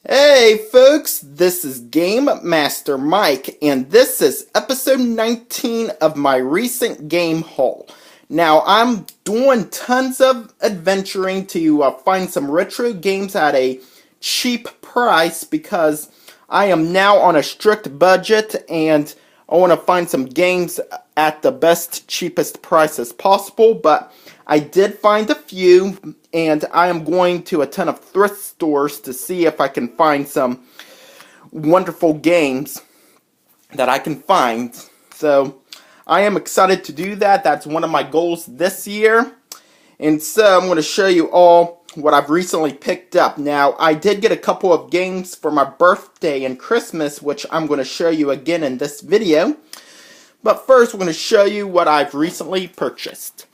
Hey folks, this is Game Master Mike, and this is episode 19 of my recent game haul. Now, I'm doing tons of adventuring to find some retro games at a cheap price because I am now on a strict budget and I want to find some games at the best, cheapest price as possible, but I did find a few, and I am going to a ton of thrift stores to see if I can find some wonderful games that I can find. So, I am excited to do that. That's one of my goals this year. And so, I'm going to show you all what I've recently picked up. Now, I did get a couple of games for my birthday and Christmas, which I'm going to show you again in this video. But first, we're going to show you what I've recently purchased.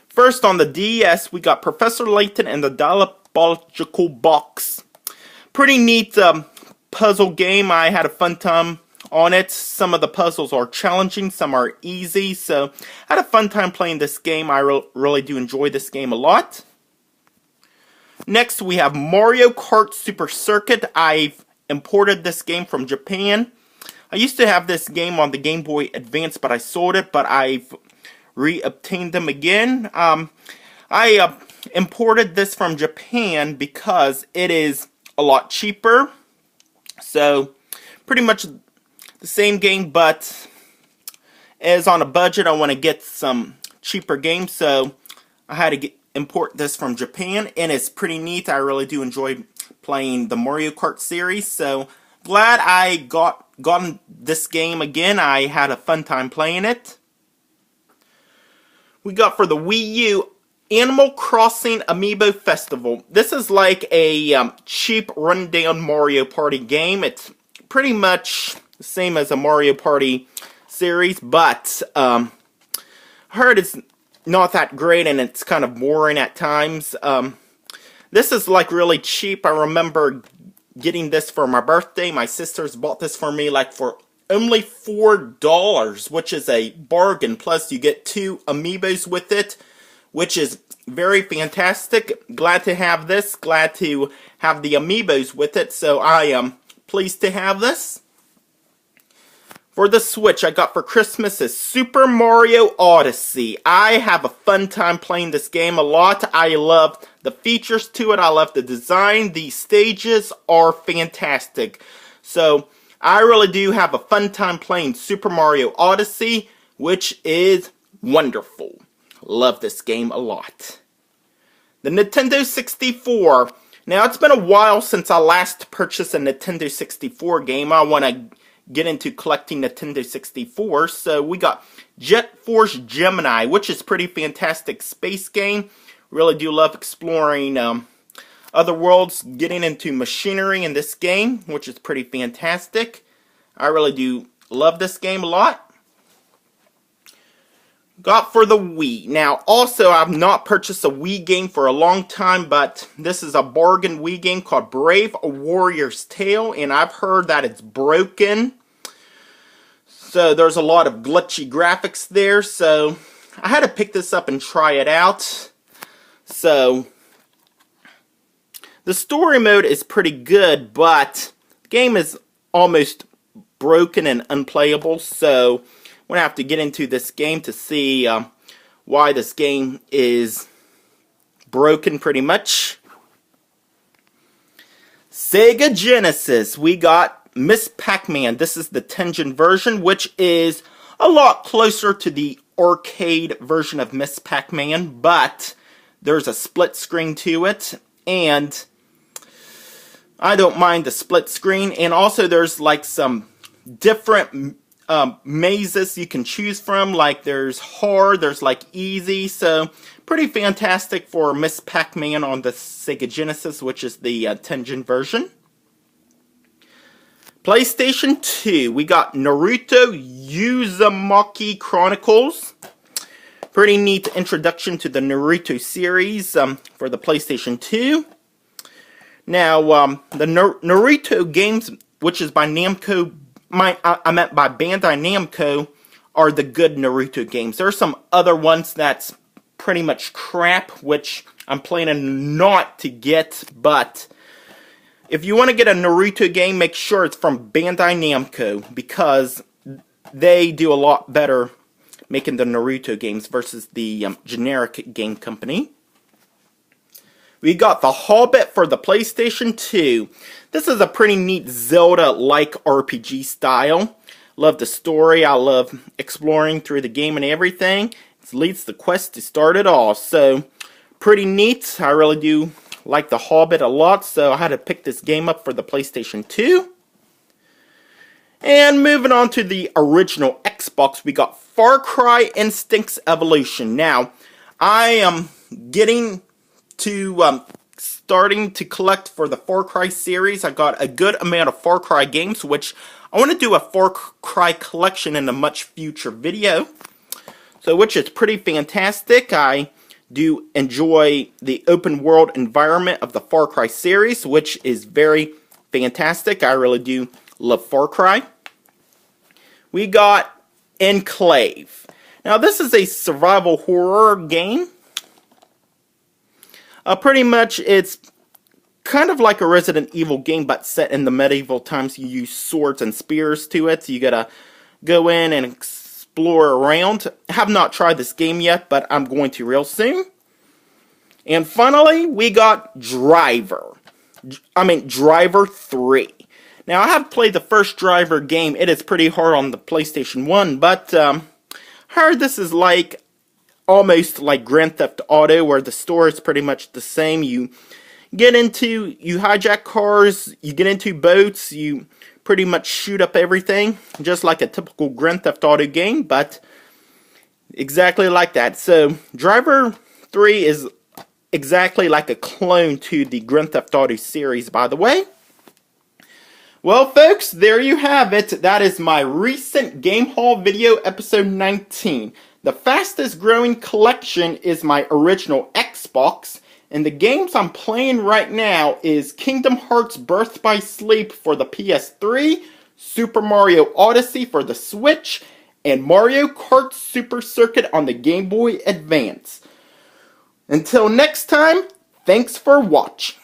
First, on the DS, we got Professor Layton and the Diabolical Box. Pretty neat puzzle game. I had a fun time on it. Some of the puzzles are challenging, some are easy. So, I had a fun time playing this game. I really do enjoy this game a lot. Next, we have Mario Kart Super Circuit. I've imported this game from Japan. I used to have this game on the Game Boy Advance, but I sold it, but I've re-obtained them again. I imported this from Japan because it is a lot cheaper. So, pretty much the same game, but as on a budget, I want to get some cheaper games, so I had to import this from Japan, and it's pretty neat. I really do enjoy playing the Mario Kart series, so glad I gotten this game again. I had a fun time playing it. We got for the Wii U Animal Crossing Amiibo Festival. This is like a cheap rundown Mario Party game. It's pretty much the same as a Mario Party series, but I heard it's not that great and it's kind of boring at times. This is like really cheap. I remember getting this for my birthday. My sisters bought this for me like for only $4, which is a bargain. Plus, you get 2 amiibos with it, which is very fantastic. Glad to have this. Glad to have the amiibos with it. So I am pleased to have this. For the Switch, I got for Christmas is Super Mario Odyssey. I have a fun time playing this game a lot. I love the features to it. I love the design. The stages are fantastic. So, I really do have a fun time playing Super Mario Odyssey, which is wonderful. Love this game a lot. The Nintendo 64. Now, it's been a while since I last purchased a Nintendo 64 game. I want to get into collecting Nintendo 64. So, we got Jet Force Gemini, which is pretty fantastic space game. Really do love exploring other worlds, getting into machinery in this game, which is pretty fantastic. I really do love this game a lot. Got for the Wii. Now, also, I've not purchased a Wii game for a long time, but this is a bargain Wii game called Brave Warrior's Tale, and I've heard that it's broken. So, there's a lot of glitchy graphics there, so I had to pick this up and try it out. So, the story mode is pretty good, but the game is almost broken and unplayable, so I'm going to have to get into this game to see why this game is broken pretty much. Sega Genesis, we got Miss Pac-Man. This is the Tengen version, which is a lot closer to the arcade version of Miss Pac-Man, but there's a split screen to it, and I don't mind the split screen, and also there's like some different mazes you can choose from, like there's hard, there's like easy, so pretty fantastic for Miss Pac-Man on the Sega Genesis, which is the Tengen version. PlayStation 2, we got Naruto Uzumaki Chronicles. Pretty neat introduction to the Naruto series for the PlayStation 2. Now, the Naruto games, which is by Namco, I meant by Bandai Namco, are the good Naruto games. There are some other ones that's pretty much crap, which I'm planning not to get, but If you want to get a Naruto game, make sure it's from Bandai Namco, because they do a lot better making the Naruto games versus the generic game company. We got The Hobbit for the PlayStation 2. This is a pretty neat Zelda-like RPG style. Love the story. I love exploring through the game and everything. It leads the quest to start it all. So, pretty neat. I really do like The Hobbit a lot, so I had to pick this game up for the PlayStation 2. And moving on to the original Xbox, we got Far Cry Instincts Evolution. Now, I am getting to starting to collect for the Far Cry series. I got a good amount of Far Cry games, which I want to do a Far Cry collection in a much future video. So, which is pretty fantastic. I do enjoy the open world environment of the Far Cry series, which is very fantastic. I really do love Far Cry. We got Enclave. Now, this is a survival horror game. Pretty much, it's kind of like a Resident Evil game, but set in the medieval times. You use swords and spears to it, so you gotta go in and explore around. I have not tried this game yet, but I'm going to real soon. And finally, we got Driver 3. Now, I have played the first Driver game. It is pretty hard on the PlayStation 1, but I heard this is like almost like Grand Theft Auto, where the story is pretty much the same. You hijack cars, you get into boats, you pretty much shoot up everything, just like a typical Grand Theft Auto game, but exactly like that. So, Driver 3 is exactly like a clone to the Grand Theft Auto series, by the way. Well, folks, there you have it. That is my recent Game Haul video, episode 19. The fastest growing collection is my original Xbox, and the games I'm playing right now is Kingdom Hearts Birth by Sleep for the PS3, Super Mario Odyssey for the Switch, and Mario Kart Super Circuit on the Game Boy Advance. Until next time, thanks for watching.